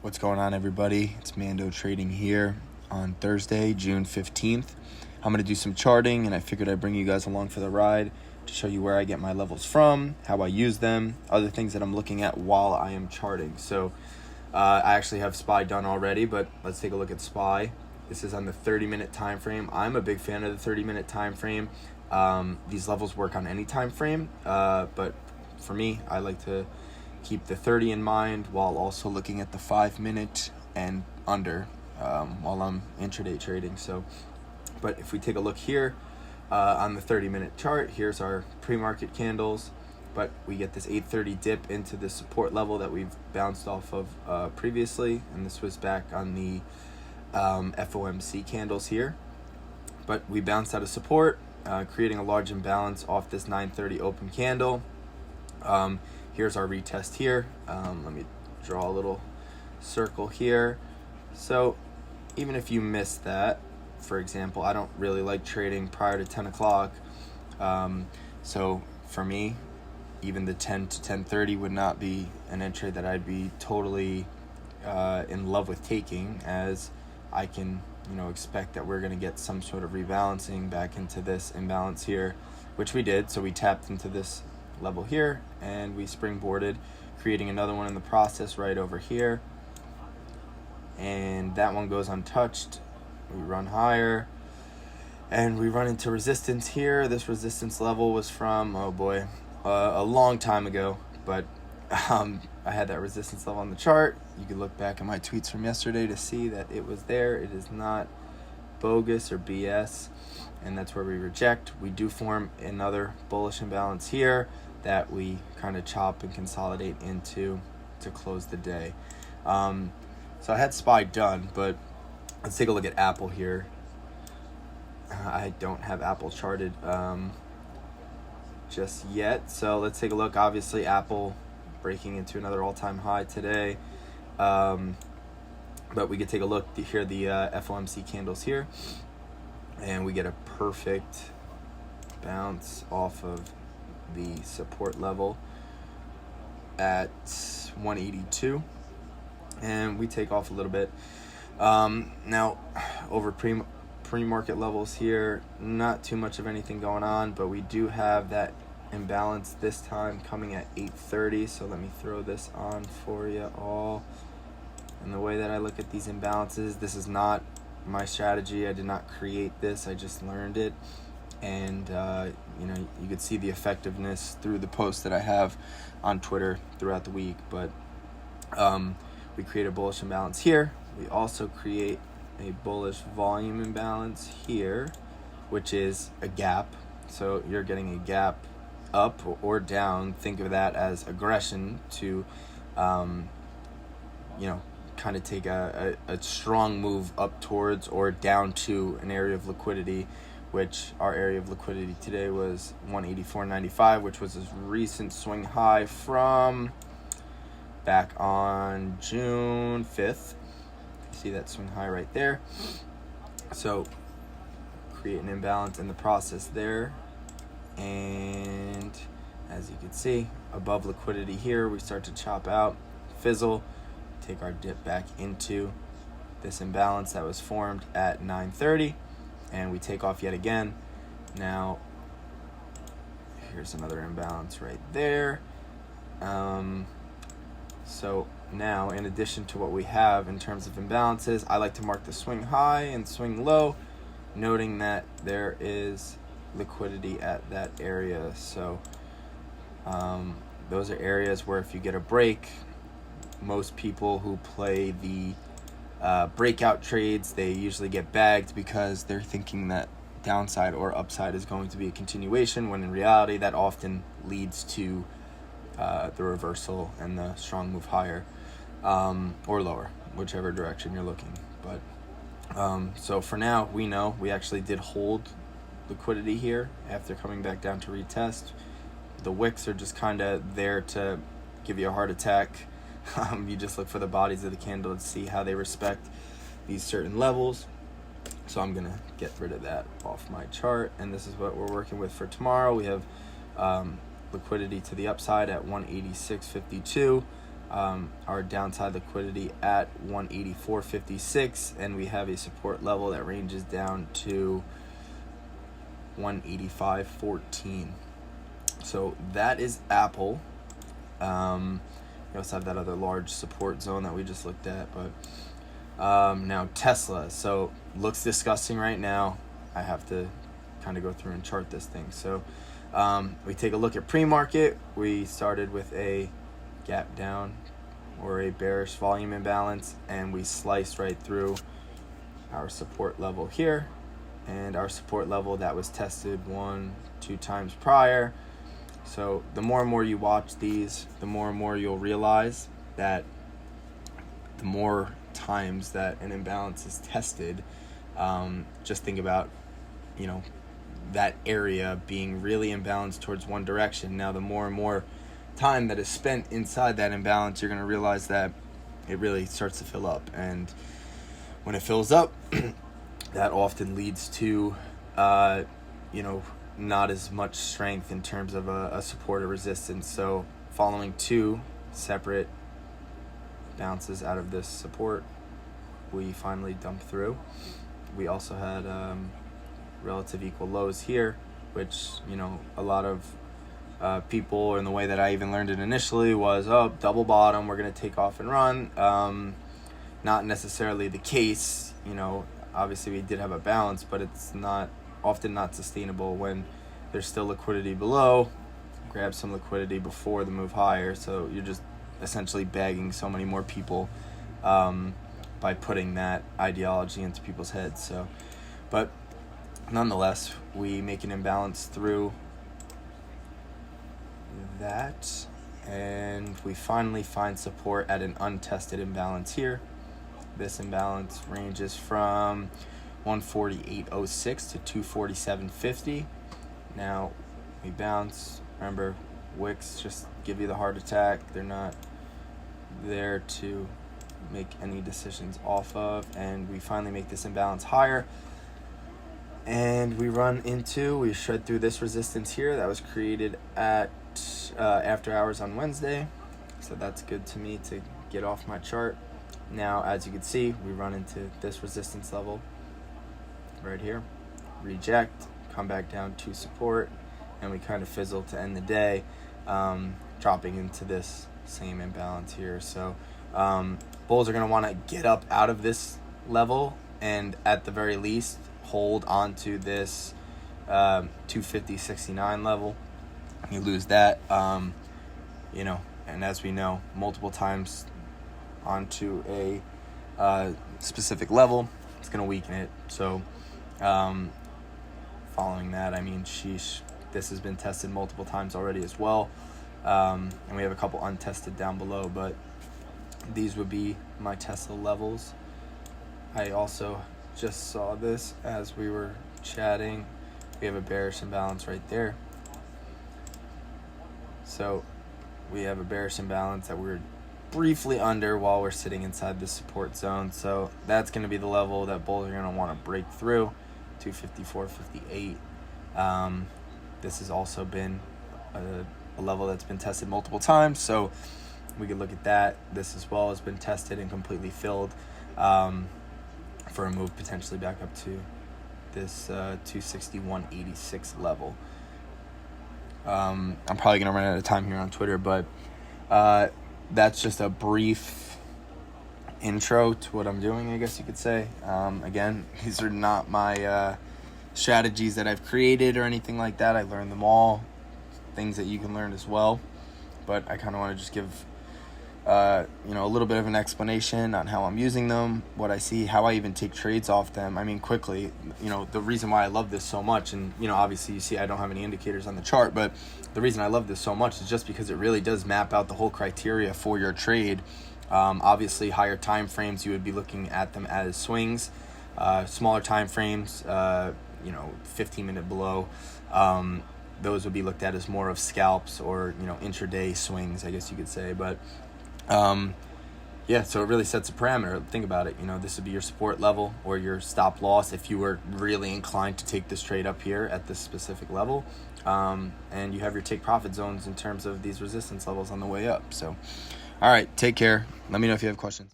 What's going on, everybody? It's Mando Trading here on Thursday, June 15th. I'm going to do some charting, and I figured I'd bring you guys along for the ride to show you where I get my levels from, how I use them, other things that I'm looking at while I am charting. So I actually have SPY done already, but let's take a look at SPY. This is on the 30-minute time frame. I'm a big fan of the 30-minute time frame. These levels work on any time frame, but for me, I like to keep the 30 in mind while also looking at the 5-minute and under while I'm intraday trading. But if we take a look here on the 30-minute chart, here's our pre-market candles, but we get this 830 dip into the support level that we've bounced off of previously, and this was back on the FOMC candles here. But we bounced out of support, creating a large imbalance off this 930 open candle. Here's our retest here. Let me draw a little circle here. So even if you missed that, for example, I don't really like trading prior to 10 o'clock. So for me, even the 10 to 10:30 would not be an entry that I'd be totally in love with taking, as I can expect that we're going to get some sort of rebalancing back into this imbalance here, which we did. So we tapped into this level here and we springboarded, creating another one in the process right over here, and that one goes untouched. We run higher and we run into resistance here. This resistance level was from a long time ago, but I had that resistance level on the chart. You can look back at my tweets from yesterday to see that it was there. It is not bogus or BS, and that's where we reject. We do form another bullish imbalance here that we kind of chop and consolidate into to close the day. So I had SPY done, but let's take a look at Apple here. I don't have Apple charted just yet, so let's take a look. Obviously, Apple breaking into another all-time high today, but we could take a look here, the FOMC candles here, and we get a perfect bounce off of the support level at 182, and we take off a little bit. Now over pre-market levels here, not too much of anything going on, but we do have that imbalance this time coming at 830. So let me throw this on for you all. And the way that I look at these imbalances, this is not my strategy. I did not create this, I just learned it. And you could see the effectiveness through the posts that I have on Twitter throughout the week. But we create a bullish imbalance here. We also create a bullish volume imbalance here, which is a gap. So you're getting a gap up or down. Think of that as aggression to kind of take a strong move up towards or down to an area of liquidity, which our area of liquidity today was 184.95, which was a recent swing high from back on June 5th. You see that swing high right there. So create an imbalance in the process there, and as you can see, above liquidity here, we start to chop out, fizzle, take our dip back into this imbalance that was formed at 930, and we take off yet again. Now here's another imbalance right there. So now, in addition to what we have in terms of imbalances, I like to mark the swing high and swing low, noting that there is liquidity at that area. So those are areas where if you get a break, most people who play the breakout trades, they usually get bagged because they're thinking that downside or upside is going to be a continuation, when in reality that often leads to the reversal and the strong move higher or lower, whichever direction you're looking. But so for now, we know we actually did hold liquidity here after coming back down to retest. The wicks are just kind of there to give you a heart attack. You just look for the bodies of the candle to see how they respect these certain levels. So I'm gonna get rid of that off my chart, and this is what we're working with for tomorrow. We have liquidity to the upside at 186.52. our downside liquidity at 184.56, and we have a support level that ranges down to 185.14. So that is Apple. We also have that other large support zone that we just looked at, but now Tesla. So looks disgusting right now. I have to kind of go through and chart this thing. So we take a look at pre-market. We started with a gap down or a bearish volume imbalance, and we sliced right through our support level here, and our support level that was tested 1-2 times prior. So the more and more you watch these, the more and more you'll realize that the more times that an imbalance is tested, just think about, that area being really imbalanced towards one direction. Now, the more and more time that is spent inside that imbalance, you're going to realize that it really starts to fill up. And when it fills up, that often leads to, not as much strength in terms of a support or resistance. So following 2 separate bounces out of this support, we finally dumped through. We also had relative equal lows here, which, a lot of people, and the way that I even learned it initially was, double bottom, we're going to take off and run. Not necessarily the case. Obviously we did have a balance, but it's often not sustainable when there's still liquidity below. Grab some liquidity before the move higher, so you're just essentially bagging so many more people by putting that ideology into people's heads. So, but nonetheless, we make an imbalance through that, and we finally find support at an untested imbalance here. This imbalance ranges from 148.06 to 247.50. Now we bounce. Remember, wicks just give you the heart attack. They're not there to make any decisions off of, and we finally make this imbalance higher, and we shred through this resistance here that was created at after hours on Wednesday. So that's good to me to get off my chart. Now, as you can see, we run into this resistance level right here, reject, come back down to support, and we kind of fizzle to end the day, dropping into this same imbalance here. So bulls are going to want to get up out of this level, and at the very least hold on to this 250.69 level. You lose that, and as we know, multiple times onto a specific level, it's going to weaken it. So following that, sheesh, this has been tested multiple times already as well, and we have a couple untested down below, but these would be my Tesla levels. I also just saw this as we were chatting. We have a bearish imbalance right there. So we have a bearish imbalance that we're briefly under while we're sitting inside the support zone. So that's going to be the level that bulls are going to want to break through, 254.58. This has also been a level that's been tested multiple times, so we could look at that. This as well has been tested and completely filled for a move potentially back up to this 261.86 level. I'm probably going to run out of time here on Twitter, but that's just a brief intro to what I'm doing, I guess you could say. Again, these are not my strategies that I've created or anything like that. I learned them all, things that you can learn as well, but I kind of want to just give a little bit of an explanation on how I'm using them, what I see, how I even take trades off them. Quickly, the reason why I love this so much, and obviously you see I don't have any indicators on the chart, but the reason I love this so much is just because it really does map out the whole criteria for your trade. Obviously, higher time frames, you would be looking at them as swings. Smaller time frames, 15-minute below, those would be looked at as more of scalps or intraday swings, I guess you could say. But so it really sets a parameter. Think about it. This would be your support level or your stop loss if you were really inclined to take this trade up here at this specific level. And you have your take profit zones in terms of these resistance levels on the way up. So All right, take care. Let me know if you have questions.